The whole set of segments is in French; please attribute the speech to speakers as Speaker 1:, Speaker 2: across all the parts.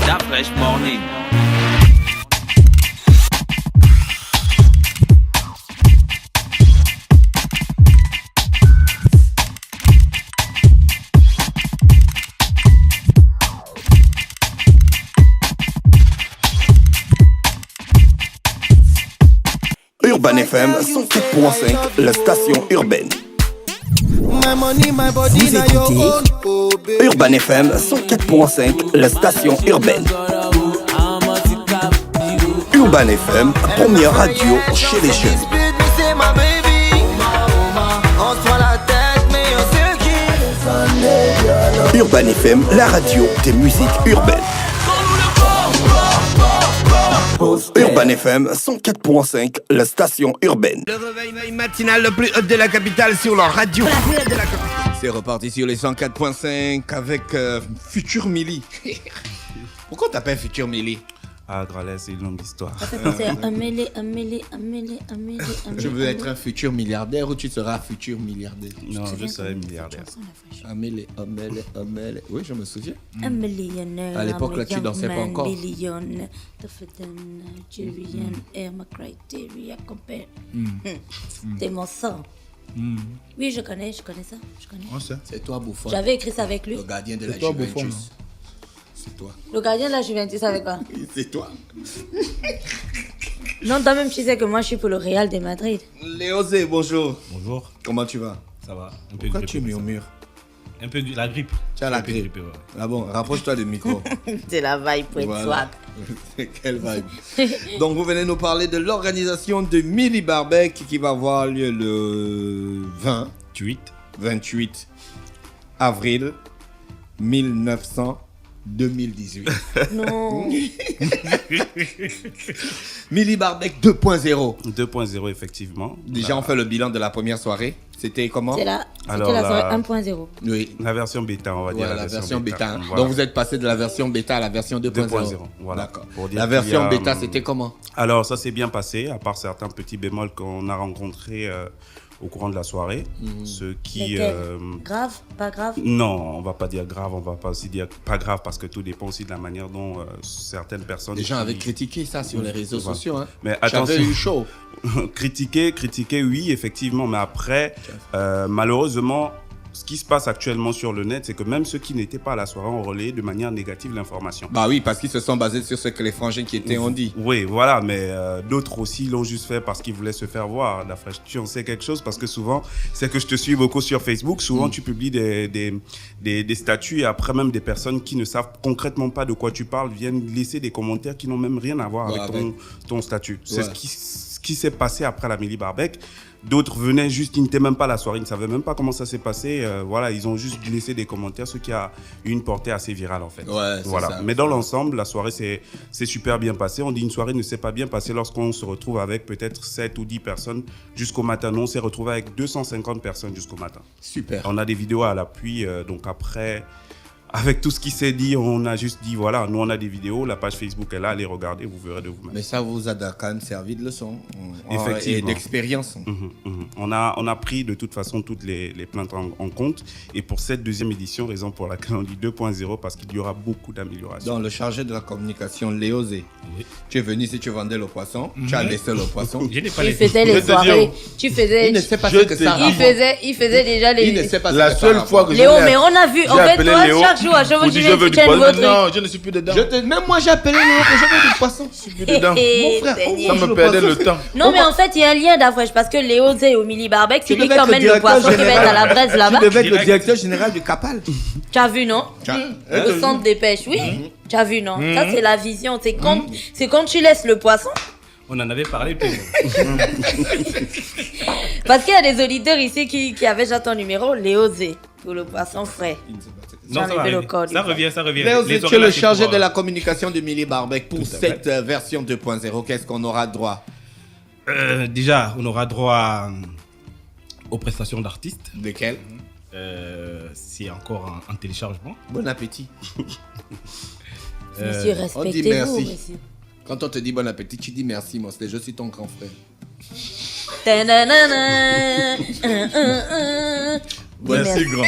Speaker 1: La Fresh Morning.
Speaker 2: Urban FM 104.5, la station urbaine. Vous écoutez Urban FM 104.5, la station urbaine. Urban FM, première radio chez les jeunes. Urban FM, la radio des musiques urbaines. Urban FM 104.5, la station urbaine.
Speaker 3: Le réveil matinal le plus haut de la capitale sur leur radio. C'est reparti sur les 104.5 avec Futur Millie. Pourquoi t'appelles Futur Millie?
Speaker 4: Ah, Gralais, c'est une longue histoire.
Speaker 5: Ça fait penser à Amélie.
Speaker 3: Je veux être un futur milliardaire ou tu seras futur milliardaire?
Speaker 4: Non, je serai milliardaire.
Speaker 3: Amélie. Oui, je me souviens.
Speaker 5: Un millionnaire.
Speaker 3: À l'époque, là, tu dansais pas encore.
Speaker 5: Nigerian, Air my criteria compare. C'est mon sang. Oui, je connais ça.
Speaker 3: C'est toi, Bouffon.
Speaker 5: J'avais écrit ça avec lui.
Speaker 3: Le gardien de la Juventus. C'est toi.
Speaker 5: Le gardien de la Juventus avec quoi?
Speaker 3: C'est toi.
Speaker 5: Non, toi-même, tu sais que moi, je suis pour le Real de Madrid.
Speaker 3: Léosé, bonjour.
Speaker 4: Bonjour,
Speaker 3: Comment tu vas?
Speaker 4: ça va? Un peu
Speaker 3: Pourquoi
Speaker 4: grippé,
Speaker 3: tu murmures?
Speaker 4: Un peu la grippe.
Speaker 3: Tu as la
Speaker 4: Un peu
Speaker 3: grippe.
Speaker 4: grippé, ouais.
Speaker 3: Ah bon, rapproche-toi du micro.
Speaker 5: C'est la vibe pour être swag.
Speaker 3: Quelle vibe. Donc, vous venez nous parler de l'organisation de Millie Barbecue qui va avoir lieu le 28 avril 2018.
Speaker 5: Non.
Speaker 3: Millie Barbecue 2.0.
Speaker 4: 2.0, effectivement.
Speaker 3: Déjà, on fait le bilan de la première soirée. C'était comment?
Speaker 5: C'était la
Speaker 4: Alors,
Speaker 5: soirée 1.0.
Speaker 3: Oui.
Speaker 4: La version bêta, on va dire.
Speaker 3: Voilà, la version bêta. Hein.
Speaker 4: Voilà.
Speaker 3: Donc, vous êtes passé de la version bêta à la version 2.0.
Speaker 4: 2.0, voilà.
Speaker 3: D'accord.
Speaker 4: Pour dire
Speaker 3: La
Speaker 4: qu'il y
Speaker 3: version
Speaker 4: a,
Speaker 3: bêta, c'était comment?
Speaker 4: Alors, ça s'est bien passé, à part certains petits bémols qu'on a rencontrés au courant de la soirée. Ce qui...
Speaker 5: Grave, pas grave.
Speaker 4: Non, on va pas dire grave, on va pas aussi dire pas grave parce que tout dépend aussi de la manière dont certaines personnes...
Speaker 3: Les gens avaient critiqué ça sur les réseaux
Speaker 4: Voilà.
Speaker 3: sociaux. Hein.
Speaker 4: Mais
Speaker 3: J'avais
Speaker 4: attention,
Speaker 3: eu chaud.
Speaker 4: critiquer, oui, effectivement, mais après, malheureusement, ce qui se passe actuellement sur le net, c'est que même ceux qui n'étaient pas à la soirée ont relayé de manière négative l'information.
Speaker 3: Bah oui, parce qu'ils se sont basés sur ce que les frangins qui étaient ont dit.
Speaker 4: Oui, voilà, mais d'autres aussi l'ont juste fait parce qu'ils voulaient se faire voir. La fraîche, tu en sais quelque chose parce que souvent, c'est que je te suis beaucoup sur Facebook, souvent tu publies des statuts et après même des personnes qui ne savent concrètement pas de quoi tu parles viennent laisser des commentaires qui n'ont même rien à voir avec ton statut. C'est ce qui s'est passé après la Millie Barbecue. D'autres venaient juste, ils n'étaient même pas à la soirée, ils ne savaient même pas comment ça s'est passé. Voilà, ils ont juste laissé des commentaires, ce qui a eu une portée assez virale en fait.
Speaker 3: Ouais, c'est
Speaker 4: voilà.
Speaker 3: ça.
Speaker 4: Mais dans l'ensemble, la soirée c'est super bien passé. On dit une soirée ne s'est pas bien passée lorsqu'on se retrouve avec peut-être 7 ou 10 personnes jusqu'au matin. Nous, on s'est retrouvé avec 250 personnes jusqu'au matin.
Speaker 3: Super.
Speaker 4: On a des vidéos à l'appui, donc après... Avec tout ce qui s'est dit, on a juste dit, voilà, nous on a des vidéos, la page Facebook est là, allez regarder, vous verrez de vous-même.
Speaker 3: Mais ça vous a quand même servi de leçon.
Speaker 4: Effectivement.
Speaker 3: Et d'expérience.
Speaker 4: On a pris de toute façon toutes les plaintes en compte. Et pour cette deuxième édition, raison pour laquelle on dit 2.0, parce qu'il y aura beaucoup d'améliorations.
Speaker 3: Dans le chargé de la communication, Léosé, tu es venu si tu vendais le poisson, tu as laissé le poisson.
Speaker 4: Je n'ai pas
Speaker 5: Il faisait les soirées. Tu faisais.
Speaker 3: Il ne sait pas ce que ça rapporte.
Speaker 5: Il faisait déjà les.
Speaker 3: Il ne sait pas ce
Speaker 6: La
Speaker 3: que
Speaker 6: seule
Speaker 3: ça
Speaker 6: fois que
Speaker 3: rapporte.
Speaker 5: Léo, mais on a vu. En fait,
Speaker 6: appelé
Speaker 5: toi,
Speaker 6: Léo
Speaker 5: chaque jour, à chaque fois
Speaker 6: pour
Speaker 5: que tu
Speaker 6: dire, je veux du
Speaker 5: viens, tu
Speaker 6: poisson.
Speaker 5: votre.
Speaker 6: Non, je ne suis plus dedans.
Speaker 3: Même moi, j'ai appelé Léo que je veux du poisson.
Speaker 6: Je suis plus dedans.
Speaker 5: Mon
Speaker 3: frère,
Speaker 6: Ça me perdait le temps.
Speaker 5: Non, mais en fait, il y a un lien d'Afresh parce que Léo Zé au Millie Barbecue, c'est
Speaker 3: Tu
Speaker 5: lui
Speaker 3: devais
Speaker 5: qui
Speaker 3: être le
Speaker 5: emmène le
Speaker 3: directeur
Speaker 5: poisson qui va être à la
Speaker 3: général.
Speaker 5: braise
Speaker 3: Tu
Speaker 5: là-bas.
Speaker 3: devais être le directeur général du Capal.
Speaker 5: Tu as vu, non? Le centre des pêches, oui. Tu as vu, non? Ça, c'est la vision. C'est quand tu laisses le poisson.
Speaker 4: On en avait parlé plus.
Speaker 5: Parce qu'il y a des auditeurs ici qui avaient déjà ton numéro, Léo Zé, pour le poisson frais.
Speaker 4: Non, ça va arriver. Ça revient.
Speaker 3: Léosé, tu es le chargé de la communication de Millie Barbecue pour cette version 2.0. Qu'est-ce qu'on aura droit?
Speaker 7: Déjà, on aura droit aux prestations d'artistes.
Speaker 3: Lesquels?
Speaker 7: C'est encore en téléchargement.
Speaker 3: Bon appétit.
Speaker 5: Monsieur,
Speaker 3: On dit
Speaker 5: respectez-vous,
Speaker 3: merci.
Speaker 5: monsieur.
Speaker 3: Quand on te dit bon appétit, tu dis merci, mon je suis ton grand frère.
Speaker 5: Ta-na-na-na.
Speaker 6: Merci, grand.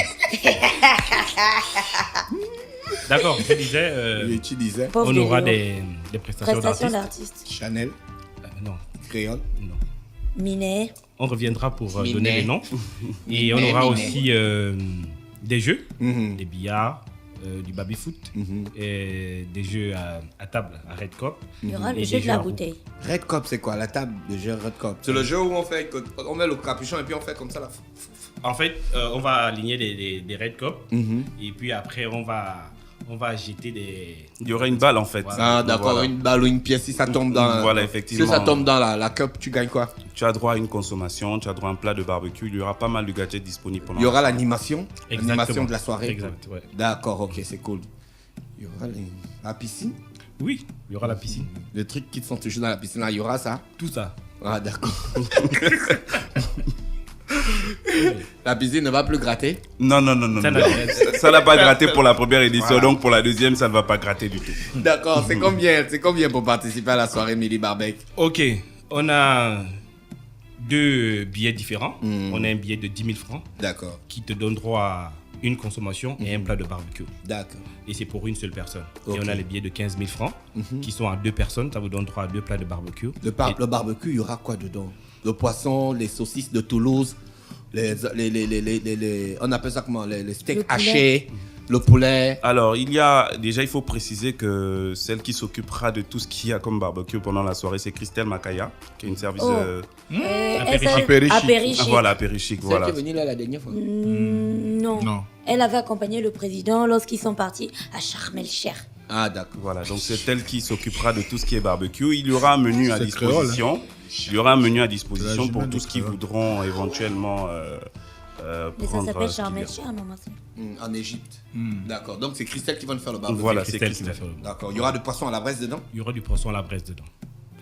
Speaker 7: D'accord, je disais,
Speaker 3: Et tu disais
Speaker 5: Pauvre
Speaker 7: on aura
Speaker 5: Léo.
Speaker 7: des prestations d'artistes.
Speaker 5: d'artistes.
Speaker 3: Chanel,
Speaker 7: Non,
Speaker 3: Créole.
Speaker 7: non.
Speaker 5: Minet.
Speaker 7: On reviendra pour
Speaker 3: Minet.
Speaker 7: donner les noms. Et on
Speaker 3: Minet,
Speaker 7: aura
Speaker 3: Minet.
Speaker 7: aussi des jeux,
Speaker 3: Mhm.
Speaker 7: des billards, du baby-foot,
Speaker 3: Mhm.
Speaker 7: et des jeux à table, à Red Cop.
Speaker 5: Il y aura
Speaker 7: Et
Speaker 5: le
Speaker 7: des
Speaker 5: jeu de
Speaker 7: jeux
Speaker 5: la
Speaker 7: à roue.
Speaker 5: bouteille.
Speaker 3: Red Cop, c'est quoi? La table de jeu Red Cop. C'est le jeu où on met le capuchon et puis on fait comme ça là.
Speaker 7: En fait, on va aligner des Red Cop,
Speaker 3: Mhm.
Speaker 7: et puis après, on va jeter des...
Speaker 4: Il y aura une balle en fait.
Speaker 3: Ah, d'accord,
Speaker 4: Voilà.
Speaker 3: une balle ou une pièce, si ça tombe dans.
Speaker 4: Voilà, effectivement.
Speaker 3: Si ça tombe dans la cup, tu gagnes quoi?
Speaker 4: Tu as droit à une consommation, tu as droit à un plat de barbecue. Il y aura pas mal de gadgets disponibles pendant.
Speaker 3: Il y aura l'animation.
Speaker 7: Exactement.
Speaker 3: L'animation de la soirée.
Speaker 7: Exact, ouais.
Speaker 3: D'accord, ok, c'est cool. Il y aura la piscine.
Speaker 7: Oui, il y aura la piscine.
Speaker 3: Les trucs qui sont toujours dans la piscine, là, il y aura ça.
Speaker 7: Tout ça.
Speaker 3: Ah, d'accord. La piscine ne va plus gratter.
Speaker 4: Non, non, non, non.
Speaker 7: Ça
Speaker 4: non.
Speaker 7: n'a-
Speaker 4: Ça n'a pas gratté pour la première édition, donc pour la deuxième, ça ne va pas gratter du tout.
Speaker 3: D'accord, c'est combien pour participer à la soirée Mili Barbecue?
Speaker 7: Ok, on a 2 billets différents. On a un billet de 10 000 francs
Speaker 3: D'accord,
Speaker 7: qui te donne droit à une consommation et un plat de barbecue.
Speaker 3: d'accord.
Speaker 7: Et c'est pour une seule personne.
Speaker 3: Ok.
Speaker 7: Et on a les billets de 15 000 francs qui sont à 2 personnes. Ça vous donne droit à 2 plats de barbecue.
Speaker 3: Le barbecue, il y aura quoi dedans? Le poisson, les saucisses de Toulouse, on appelle ça comment? Les steaks
Speaker 5: Le poulet.
Speaker 3: hachés, le poulet.
Speaker 4: Alors, il faut préciser que celle qui s'occupera de tout ce qu'il y a comme barbecue pendant la soirée, c'est Christelle Makaya, qui est une service.
Speaker 5: Oh.
Speaker 6: Apérichic.
Speaker 5: Apérichic.
Speaker 4: Voilà, apérichique,
Speaker 3: Celle
Speaker 4: voilà.
Speaker 3: qui est venue là la dernière fois.
Speaker 5: Non.
Speaker 6: Non.
Speaker 5: Elle avait accompagné le président lorsqu'ils sont partis à Sharm el-Sheikh.
Speaker 3: Ah, d'accord.
Speaker 4: Voilà, donc c'est elle qui s'occupera de tout ce qui est barbecue. Il y aura un menu à
Speaker 6: C'est
Speaker 4: disposition. Il y aura un menu à disposition
Speaker 6: C'est la
Speaker 4: pour
Speaker 6: jumelle
Speaker 4: tous
Speaker 6: de
Speaker 4: qui
Speaker 6: créole.
Speaker 4: voudront éventuellement
Speaker 5: Mais ça
Speaker 4: prendre
Speaker 5: s'appelle
Speaker 4: ce
Speaker 5: Sharm
Speaker 4: qu'il y a.
Speaker 5: el-Sheikh, maman.
Speaker 3: En Égypte. D'accord. Donc c'est Christelle qui va nous faire le barbecue.
Speaker 4: Voilà,
Speaker 7: C'est
Speaker 4: c'est
Speaker 7: Christelle qui va
Speaker 4: Christelle.
Speaker 7: faire le-
Speaker 3: D'accord. Il y aura du poisson à la braise dedans.
Speaker 7: Il y aura du poisson à la braise dedans.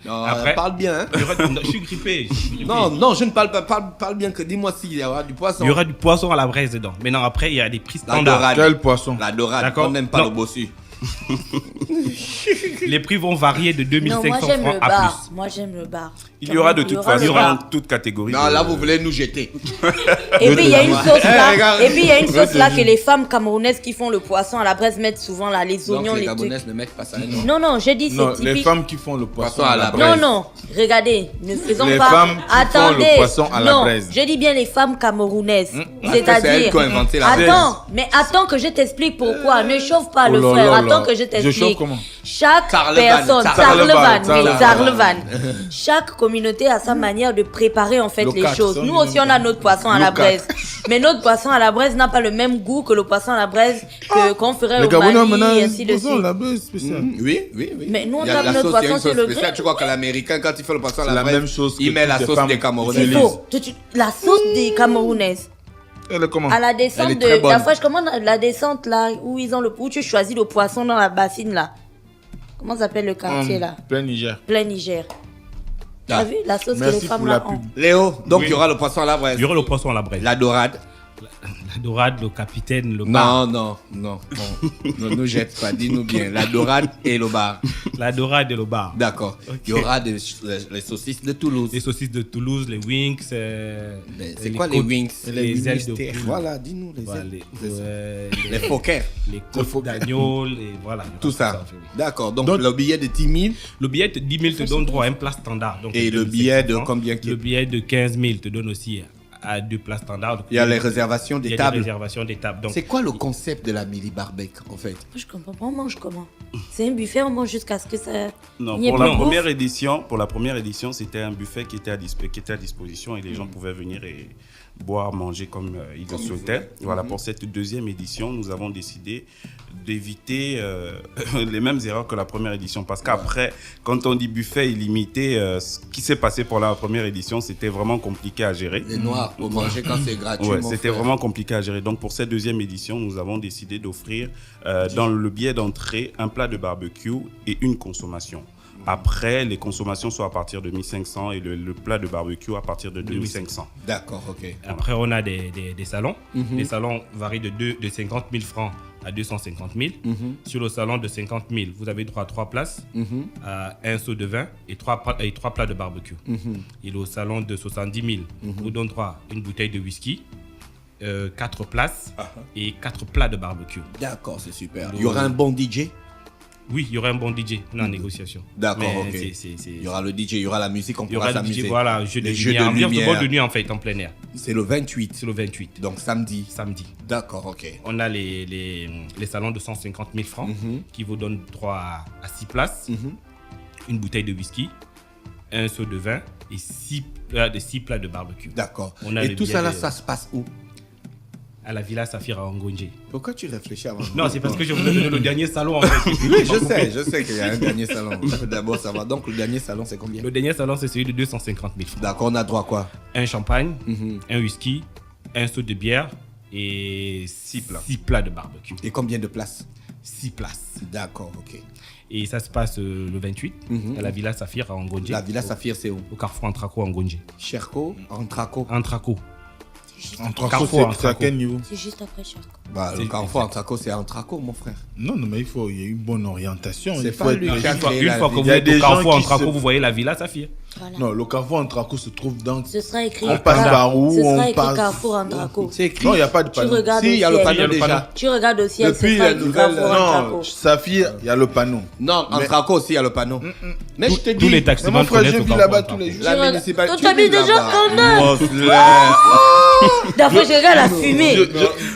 Speaker 3: Non,
Speaker 7: Après-
Speaker 3: parle bien. Hein?
Speaker 7: Il y aura- Non, je suis grippé.
Speaker 3: Non, je ne parle pas. Parle bien que dis-moi s'il y aura du poisson.
Speaker 7: Il y aura du poisson à la braise dedans. Maintenant, après, il y a des prix
Speaker 3: La
Speaker 7: standards.
Speaker 3: dorade.
Speaker 6: Quel poisson?
Speaker 3: La dorade.
Speaker 7: D'accord.
Speaker 3: On n'aime pas
Speaker 7: Non.
Speaker 3: le bossu.
Speaker 7: Les prix vont varier de
Speaker 5: Non,
Speaker 7: 2500
Speaker 5: moi j'aime
Speaker 7: francs
Speaker 5: le
Speaker 7: à
Speaker 5: bar.
Speaker 7: plus.
Speaker 5: Moi j'aime le bar.
Speaker 4: Il y aura de
Speaker 5: Il y
Speaker 4: toute
Speaker 5: aura
Speaker 4: façon
Speaker 5: le bar.
Speaker 4: dans toute catégorie.
Speaker 3: Non,
Speaker 4: de-
Speaker 3: là vous voulez nous jeter.
Speaker 5: Et puis il y a une sauce là.
Speaker 3: regarde.
Speaker 5: Et puis il y a une sauce là que les femmes camerounaises qui font le poisson à la braise mettent souvent là, les
Speaker 3: Donc
Speaker 5: oignons,
Speaker 3: les
Speaker 5: les trucs.
Speaker 3: Gabonaises ne mettent pas ça. Non.
Speaker 5: Non, non, j'ai dit
Speaker 6: Non,
Speaker 5: c'est
Speaker 6: les
Speaker 5: typique.
Speaker 6: femmes qui font le poisson
Speaker 3: Poisson
Speaker 6: à la
Speaker 3: à la
Speaker 6: braise.
Speaker 5: Non, non, regardez, ne faisons
Speaker 6: Les
Speaker 5: pas.
Speaker 6: femmes qui font le poisson à la
Speaker 5: non,
Speaker 6: braise.
Speaker 5: je dis bien les femmes camerounaises.
Speaker 3: C'est elles
Speaker 5: C'est-à-dire.
Speaker 3: qui ont inventé la braise.
Speaker 5: Attends, mais attends que je t'explique pourquoi. Ne chauffe pas
Speaker 6: Oh
Speaker 5: le
Speaker 6: là
Speaker 5: frère.
Speaker 6: là là.
Speaker 5: Attends que je
Speaker 6: Je
Speaker 5: t'explique.
Speaker 6: chauffe comment?
Speaker 5: Chaque
Speaker 3: Tarlevan,
Speaker 5: personne,
Speaker 3: Tarlevan,
Speaker 5: Tarlevan, oui,
Speaker 6: Tarlevan.
Speaker 5: Tarlevan. Chaque communauté a sa manière de préparer en fait
Speaker 3: Le
Speaker 5: les
Speaker 3: quatre,
Speaker 5: choses.
Speaker 3: ça,
Speaker 5: Nous
Speaker 3: on
Speaker 5: aussi, on a notre poisson à la
Speaker 3: Le quatre.
Speaker 5: braise. Mais notre poisson à la braise n'a pas le même goût que le poisson à la braise qu'on ferait
Speaker 6: Les
Speaker 5: au
Speaker 6: Gabonais
Speaker 5: Mali
Speaker 6: maintenant,
Speaker 5: et ainsi de
Speaker 6: poisson à
Speaker 5: suite.
Speaker 6: la braise spéciale.
Speaker 3: Oui.
Speaker 5: Mais nous, on
Speaker 3: Il y a
Speaker 5: a
Speaker 3: la
Speaker 5: notre
Speaker 3: sauce, il y a
Speaker 5: poisson
Speaker 3: une
Speaker 5: sur
Speaker 3: sauce
Speaker 5: le
Speaker 3: spéciale.
Speaker 5: grill.
Speaker 3: Tu crois que l'américain, quand il fait le poisson à
Speaker 6: C'est
Speaker 3: la
Speaker 6: la
Speaker 3: braise,
Speaker 6: même chose
Speaker 3: il
Speaker 6: que
Speaker 3: met la
Speaker 6: toutes les
Speaker 3: sauce
Speaker 6: femmes
Speaker 3: des Camerounais.
Speaker 5: C'est
Speaker 6: utilisent.
Speaker 5: faux. La sauce des Camerounaises.
Speaker 6: Elle est comment?
Speaker 5: À la
Speaker 3: Elle
Speaker 5: descente
Speaker 3: est
Speaker 5: de
Speaker 3: très bonne.
Speaker 5: la fois je commande la descente là où tu choisis le poisson dans la bassine là. Comment s'appelle le quartier là?
Speaker 6: Plein Niger.
Speaker 5: Plein Niger. Tu as
Speaker 3: Ah.
Speaker 5: vu la sauce que
Speaker 6: Merci
Speaker 5: les femmes
Speaker 6: pour la
Speaker 5: là ont?
Speaker 6: pub.
Speaker 3: Léo, donc
Speaker 7: Oui.
Speaker 3: il y aura le poisson à la braise.
Speaker 7: Il y aura le poisson à la braise.
Speaker 3: La dorade.
Speaker 7: La dorade, le capitaine, le bar.
Speaker 3: Non. Ne nous jette pas, dis-nous bien. La dorade et le bar.
Speaker 7: La dorade et le bar.
Speaker 3: D'accord. Il y aura les saucisses de Toulouse.
Speaker 7: Les saucisses de Toulouse, les wings.
Speaker 3: Mais c'est quoi les wings?
Speaker 7: Les ailes de
Speaker 3: mystères.
Speaker 7: poulet.
Speaker 3: Voilà, dis-nous les
Speaker 7: Voilà,
Speaker 3: ailes.
Speaker 7: les
Speaker 3: Les phoquets.
Speaker 7: les côtes d'agneau, et voilà.
Speaker 3: Tout ça.
Speaker 7: oui.
Speaker 3: D'accord. Donc,
Speaker 6: Donc-
Speaker 3: le billet de 10 000.
Speaker 7: Le billet de 10 000 te donne droit à un plat standard. Donc
Speaker 3: Et le
Speaker 7: 2500
Speaker 3: billet de
Speaker 7: francs.
Speaker 3: combien qui est-
Speaker 7: Le billet de 15 000 te donne aussi à 2 plats standards. Donc,
Speaker 3: Il y a les réservations
Speaker 7: il y
Speaker 3: des
Speaker 7: a
Speaker 3: tables.
Speaker 7: des réservations des tables. Donc,
Speaker 3: C'est quoi le concept de la Mili Barbecue en fait?
Speaker 5: Moi, je comprends pas, on mange comment? C'est un buffet, on mange jusqu'à ce que ça.
Speaker 4: Non,
Speaker 5: il y ait
Speaker 4: pour
Speaker 5: plus
Speaker 4: la
Speaker 5: de
Speaker 4: première
Speaker 5: bouffe.
Speaker 4: édition, c'était un buffet qui était à disposition et les gens pouvaient venir et boire, manger comme ils le souhaitaient. Voilà, pour cette deuxième édition, nous avons décidé d'éviter les mêmes erreurs que la première édition. Parce qu'après, quand on dit buffet illimité, ce qui s'est passé pour la première édition, c'était vraiment compliqué à gérer.
Speaker 3: Les noirs pour manger quand c'est gratuit.
Speaker 4: Ouais,
Speaker 3: mon
Speaker 4: c'était
Speaker 3: frère.
Speaker 4: vraiment compliqué à gérer. Donc pour cette deuxième édition, nous avons décidé d'offrir dans le billet d'entrée un plat de barbecue et une consommation. Après, les consommations sont à partir de 1500 et le plat de barbecue à partir de 2500.
Speaker 3: D'accord, ok.
Speaker 7: après, on a des salons. Les salons varient de 50 000 francs à 250 000. Sur le salon de 50 000, vous avez droit à 3 places, à un seau de vin et 3 plats de barbecue. Et le salon de 70 000 vous donne droit à une bouteille de whisky, 4 places et 4 plats de barbecue.
Speaker 3: D'accord, c'est super. Il y aura un bon DJ?
Speaker 7: Oui, il y aura un bon DJ en négociation.
Speaker 3: D'accord,
Speaker 7: Mais
Speaker 3: ok. Il y aura le DJ, il y aura la musique, on
Speaker 7: Il y
Speaker 3: pourra
Speaker 7: aura le
Speaker 3: s'amuser.
Speaker 7: DJ, voilà, jeu de
Speaker 3: Les jeux de
Speaker 7: lumière, ambiance de
Speaker 3: lumière.
Speaker 7: boîte de nuit en fait, en plein air.
Speaker 3: C'est le 28.
Speaker 7: C'est le 28.
Speaker 3: Donc samedi.
Speaker 7: Samedi.
Speaker 3: D'accord, ok.
Speaker 7: On a les salons de 150 000 francs qui vous donnent droit à 6 places, une bouteille de whisky, un seau de vin et 6 plats de barbecue.
Speaker 3: D'accord.
Speaker 7: On a
Speaker 3: Et
Speaker 7: le
Speaker 3: tout
Speaker 7: billet
Speaker 3: ça là,
Speaker 7: de-
Speaker 3: ça se passe où?
Speaker 7: À la Villa Saphir à Ngonje.
Speaker 3: Pourquoi tu réfléchis avant?
Speaker 7: Non, c'est parce que je vous ai donné le dernier salon en fait.
Speaker 3: Oui, je sais qu'il y a un dernier salon. D'abord, ça va. Donc, le dernier salon, c'est combien?
Speaker 7: Le dernier salon, c'est celui de 250 000 francs.
Speaker 3: D'accord, on a droit à quoi?
Speaker 7: Un champagne, un whisky, un seau de bière et 6 plats de barbecue.
Speaker 3: Et combien de places?
Speaker 7: 6 places.
Speaker 3: D'accord, ok.
Speaker 7: Et ça se passe le 28 à la Villa Saphir à Ngonje.
Speaker 3: La Villa Saphir, c'est où?
Speaker 7: Au carrefour Antraco à Ngonje.
Speaker 3: Cherco, Antraco.
Speaker 7: Antraco.
Speaker 6: Entre
Speaker 7: Carrefour,
Speaker 6: c'est à quel niveau?
Speaker 5: C'est juste après Charco.
Speaker 3: Bah, le
Speaker 7: C'est-
Speaker 3: carrefour Antraco, c'est Antraco, mon frère.
Speaker 6: Non, mais il y a une bonne orientation.
Speaker 3: C'est
Speaker 6: Il faut
Speaker 3: pas
Speaker 6: être-
Speaker 3: lui qui a
Speaker 7: Une fois,
Speaker 3: créé
Speaker 7: une
Speaker 3: la
Speaker 7: fois que
Speaker 3: ville.
Speaker 7: vous
Speaker 6: Il y a
Speaker 7: êtes
Speaker 6: des
Speaker 7: au
Speaker 6: gens
Speaker 7: carrefour
Speaker 6: qui
Speaker 7: Antraco,
Speaker 6: se-
Speaker 7: vous voyez la Villa Saphir.
Speaker 5: Voilà.
Speaker 6: Non, le carrefour Antraco se trouve dans.
Speaker 5: Ce sera écrit.
Speaker 6: On passe par où?
Speaker 5: Ce sera
Speaker 6: On
Speaker 5: écrit
Speaker 6: passe.
Speaker 5: Carrefour Andraco.
Speaker 3: C'est écrit.
Speaker 6: Non, il n'y a pas de
Speaker 5: Tu
Speaker 6: panneau.
Speaker 5: regardes
Speaker 3: Si, il y a
Speaker 5: au
Speaker 3: le
Speaker 5: ciel.
Speaker 3: panneau
Speaker 7: Il y a le
Speaker 3: déjà.
Speaker 7: panneau.
Speaker 5: Tu regardes au ciel,
Speaker 3: Depuis
Speaker 5: ce sera
Speaker 3: la
Speaker 5: écrit
Speaker 3: nouvelle-
Speaker 5: Carrefour
Speaker 6: Non,
Speaker 5: Andraco.
Speaker 6: Saphir, il y a le panneau.
Speaker 3: Non, Antraco aussi, il y a le panneau. Mais je te dis.
Speaker 7: Tous les
Speaker 6: Mais
Speaker 7: taximans
Speaker 6: mon frère,
Speaker 7: connaissent
Speaker 6: je
Speaker 7: au
Speaker 6: vis
Speaker 7: carrefour
Speaker 6: là-bas tous
Speaker 7: Antraco.
Speaker 6: les jours.
Speaker 3: La
Speaker 5: regardes-
Speaker 3: municipalité.
Speaker 5: Toi, t'habites déjà quand même. D'après, je regarde la fumée.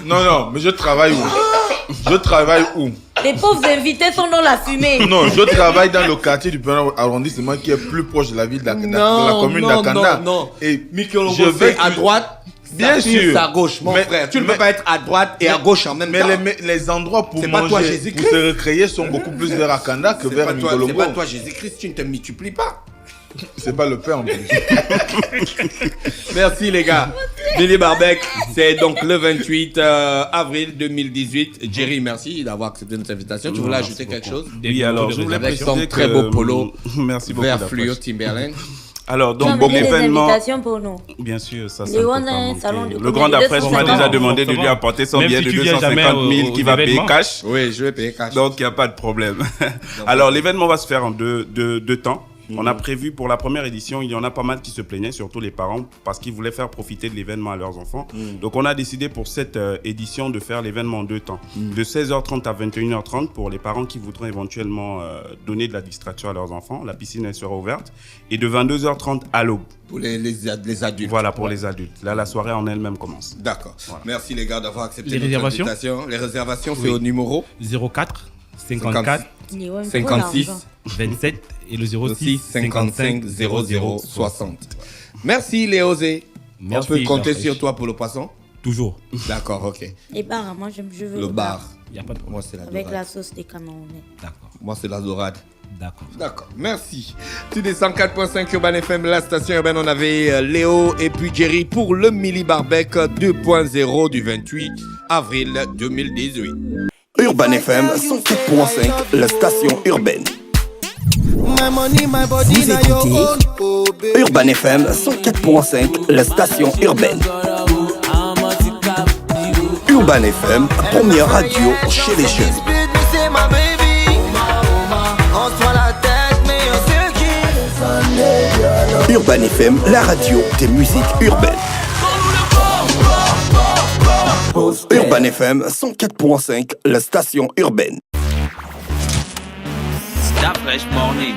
Speaker 6: Non, mais je travaille où? Je travaille où?
Speaker 5: Les pauvres invités sont dans la fumée.
Speaker 6: Non, je travaille dans le quartier du premier arrondissement qui est plus proche de la ville de la commune d'Akanda.
Speaker 3: non.
Speaker 6: Et
Speaker 3: Mikelongo,
Speaker 6: je vais
Speaker 3: c'est à droite.
Speaker 6: Bien
Speaker 3: Saphir,
Speaker 6: sûr.
Speaker 3: c'est à gauche, mon
Speaker 6: Mais-
Speaker 3: frère. Tu ne
Speaker 6: mais-
Speaker 3: peux pas être à droite et à gauche en même temps.
Speaker 6: mais les endroits pour
Speaker 3: C'est pas toi,
Speaker 6: manger,
Speaker 3: Jésus-Christ.
Speaker 6: pour se recréer sont beaucoup plus vers Akanda que
Speaker 3: C'est
Speaker 6: vers
Speaker 3: pas toi, c'est
Speaker 6: Mikolongo.
Speaker 3: pas toi, Jésus-Christ, tu ne te multiplies pas.
Speaker 6: C'est pas le père en plus.
Speaker 3: Merci les gars. Billy Barbec, c'est donc le 28 avril 2018. Jerry, merci d'avoir accepté notre invitation. Tu voulais ajouter quelque chose?
Speaker 4: Oui, alors je voulais
Speaker 3: Avec son
Speaker 4: préciser
Speaker 3: très
Speaker 4: que-
Speaker 3: beau polo
Speaker 4: Merci beaucoup.
Speaker 3: vert
Speaker 4: Daphne.
Speaker 3: fluo Timberland.
Speaker 4: Alors,
Speaker 5: Tu as
Speaker 4: donc,
Speaker 5: amené des
Speaker 4: l'événement.
Speaker 5: invitations pour nous.
Speaker 4: Bien sûr, ça,
Speaker 5: Les
Speaker 4: ça ne peut
Speaker 5: One
Speaker 4: pas
Speaker 5: a un
Speaker 4: manquer.
Speaker 5: salon de
Speaker 4: Le grand d'après m'a
Speaker 5: 250.
Speaker 4: déjà demandé de lui
Speaker 7: Forcément.
Speaker 4: apporter son
Speaker 7: Même
Speaker 4: billet
Speaker 7: si
Speaker 4: de
Speaker 7: tu viens jamais
Speaker 4: 250 000
Speaker 7: au
Speaker 4: qui va payer
Speaker 7: événement.
Speaker 4: cash.
Speaker 3: Oui, je vais payer cash.
Speaker 4: Donc, il n'y a pas de problème. Alors, l'événement va se faire en deux temps. On a prévu pour la première édition, il y en a pas mal qui se plaignaient, surtout les parents, parce qu'ils voulaient faire profiter de l'événement à leurs enfants. Donc, on a décidé pour cette édition de faire l'événement en deux temps. De 16h30 à 21h30 pour les parents qui voudront éventuellement donner de la distraction à leurs enfants. La piscine, elle sera ouverte. Et de 22h30 à l'aube.
Speaker 3: Pour les adultes.
Speaker 4: Voilà, pour les adultes. Là, la soirée en elle-même commence.
Speaker 3: D'accord. Merci les gars d'avoir accepté
Speaker 7: Les
Speaker 3: notre
Speaker 7: réservations
Speaker 3: invitation. Les réservations, c'est au numéro
Speaker 7: 04 54
Speaker 5: Les One,
Speaker 3: 56
Speaker 5: trop d'argent.
Speaker 7: 27 et le
Speaker 3: 06
Speaker 7: 06
Speaker 3: 55 00 60. Merci Léosé. On
Speaker 7: Merci,
Speaker 3: peut compter
Speaker 7: Jean-François.
Speaker 3: sur toi pour le poisson?
Speaker 7: Toujours.
Speaker 3: D'accord, ok.
Speaker 5: Les bars, moi je veux
Speaker 3: Le bar.
Speaker 7: Il n'y a pas de problème.
Speaker 3: Moi, c'est la
Speaker 5: Avec
Speaker 3: dorade.
Speaker 5: la sauce des Camerounais.
Speaker 7: D'accord.
Speaker 3: Moi, c'est la dorade.
Speaker 7: D'accord.
Speaker 3: D'accord, merci. Tu des 104.5 Urban FM, la station urbaine, on avait Léo et puis Jerry pour le Milli Barbec 2.0 du 28 avril 2018.
Speaker 2: Urban FM 104.5, la station urbaine. Vous écoutez Urban FM 104.5, la station urbaine. Urban FM, première radio chez les jeunes. Urban FM, la radio des musiques urbaines. Urban FM 104.5, la station urbaine.
Speaker 1: That fresh morning.